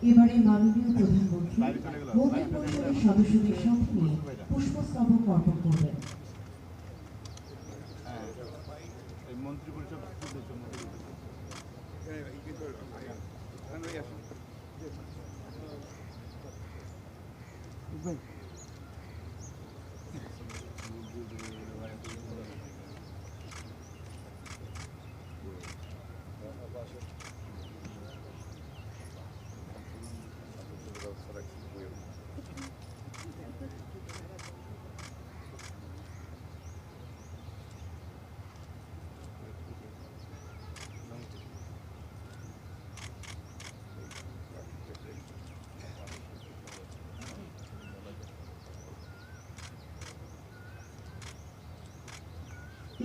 এবারে মাননীয় প্রধানমন্ত্রী মন্ত্রী পরিষদের সদস্যদের সাথে নিয়ে পুষ্পস্তবক অর্পণ করবেন।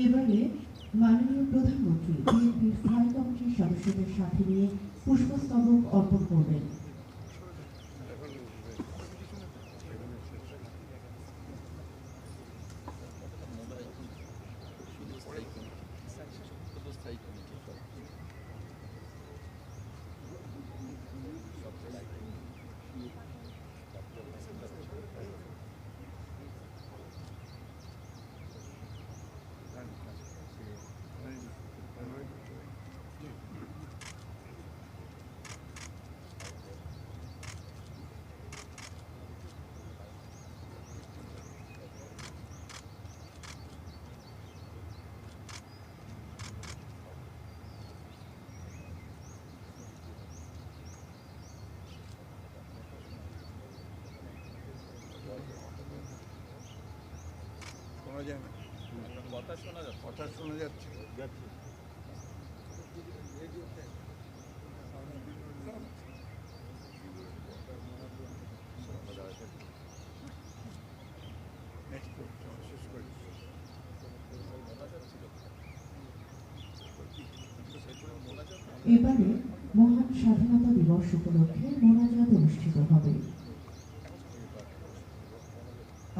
এবারে মাননীয় প্রধানমন্ত্রী বিএনপির স্থায়ী কমিটির সদস্যদের সাথে নিয়ে পুষ্পস্তবক অর্পণ করবেন। কথা শোনা যাচ্ছে। এবারে মহান স্বাধীনতা দিবস উপলক্ষে মোনাজাত অনুষ্ঠিত হবে।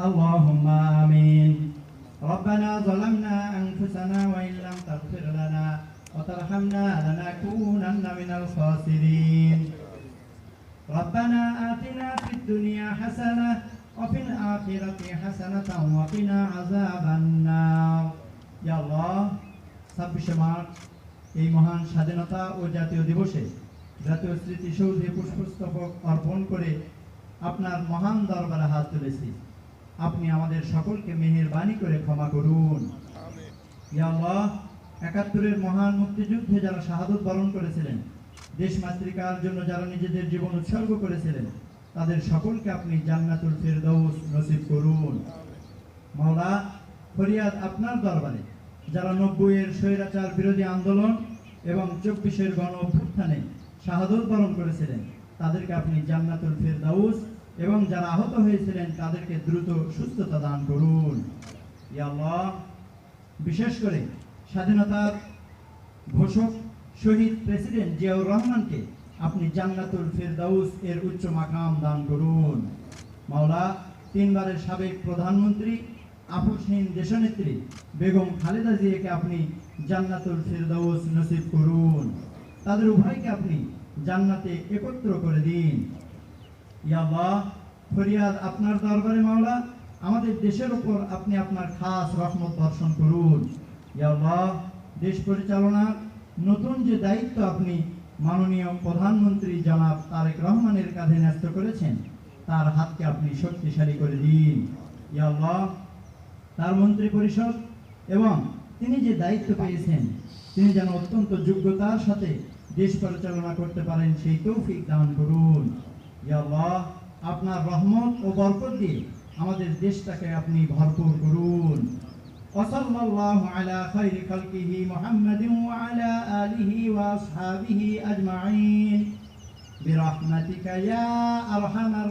আল্লাহুম্মা আমিন। ربنا ظلمنا أنفسنا وإن لم تغفر لنا وترحمنا لنكونن من الخاسرين ربنا آتنا في الدنيا حسنة وفي الآخرة حسنة وقنا عذاب النار يا الله 26 মার্চ এই মহান স্বাধীনতা ও জাতীয় দিবসে জাতীয় স্মৃতিসৌধে পুষ্পস্তবক অর্পণ করে আপনার মহান দরবারে হাত তুলেছি। আপনি আমাদের সকলকে মেহেরবানি করে ক্ষমা করুন। ইয়া আল্লাহ, ৭১-এর মহান মুক্তিযুদ্ধে যারা শাহাদত বরণ করেছিলেন, দেশ মাতৃকার জন্য যারা নিজেদের জীবন উৎসর্গ করেছিলেন, তাদের সকলকে আপনি জান্নাতুল ফিরদাউস নসিব করুন। মাওলা, ফরিয়াদ আপনার দরবারে যারা ৯০-এর স্বৈরাচার বিরোধী আন্দোলন এবং ২৪-এর গণ অভ্যুত্থানে শাহাদত বরণ করেছিলেন, তাদেরকে আপনি জান্নাতুল ফিরদাউস এবং যারা আহত হয়েছিলেন তাদেরকে দ্রুত সুস্থতা দান করুন। ইয়া আল্লাহ, বিশেষ করে স্বাধীনতার ঘোষক শহীদ প্রেসিডেন্ট জিয়াউর রহমানকে আপনি জান্নাতুল ফিরদাউস এর উচ্চ মাকাম দান করুন। মাওলা, ৩ বারের সাবেক প্রধানমন্ত্রী আপসহীন দেশনেত্রী বেগম খালেদা জিয়াকে আপনি জান্নাতুল ফিরদাউস নসিব করুন। তাদের উভয়কে আপনি জান্নাতে একত্র করে দিন। ইয়া আল্লাহ, ফরিয়াদ আপনার দরবারে মাওলা, আমাদের দেশের উপর আপনি আপনার খাস রহমত বর্ষণ করুন। ইয়া আল্লাহ, দেশ পরিচালনার নতুন যে দায়িত্ব আপনি মাননীয় প্রধানমন্ত্রী জনাব তারেক রহমানের কাঁধে ন্যস্ত করেছেন, তার হাতকে আপনি শক্তিশালী করে দিন। ইয়া আল্লাহ, তার মন্ত্রী পরিষদ এবং তিনি যে দায়িত্ব পেয়েছেন, তিনি যেন অত্যন্ত যোগ্যতার সাথে দেশ পরিচালনা করতে পারেন, সেই তৌফিক দান করুন। ইয়া আল্লাহ, আপনার রহমত ও বরকত দিয়ে আমাদের দেশটাকে আপনি ভরপুর করুন। ওয়াসাল্লাল্লাহু আলা খায়রি খালকিহি মুহাম্মাদিন ওয়া আলা আলিহি ওয়া আসহাবিহি আজমাইন বিরহমাতিকা ইয়া আরহামার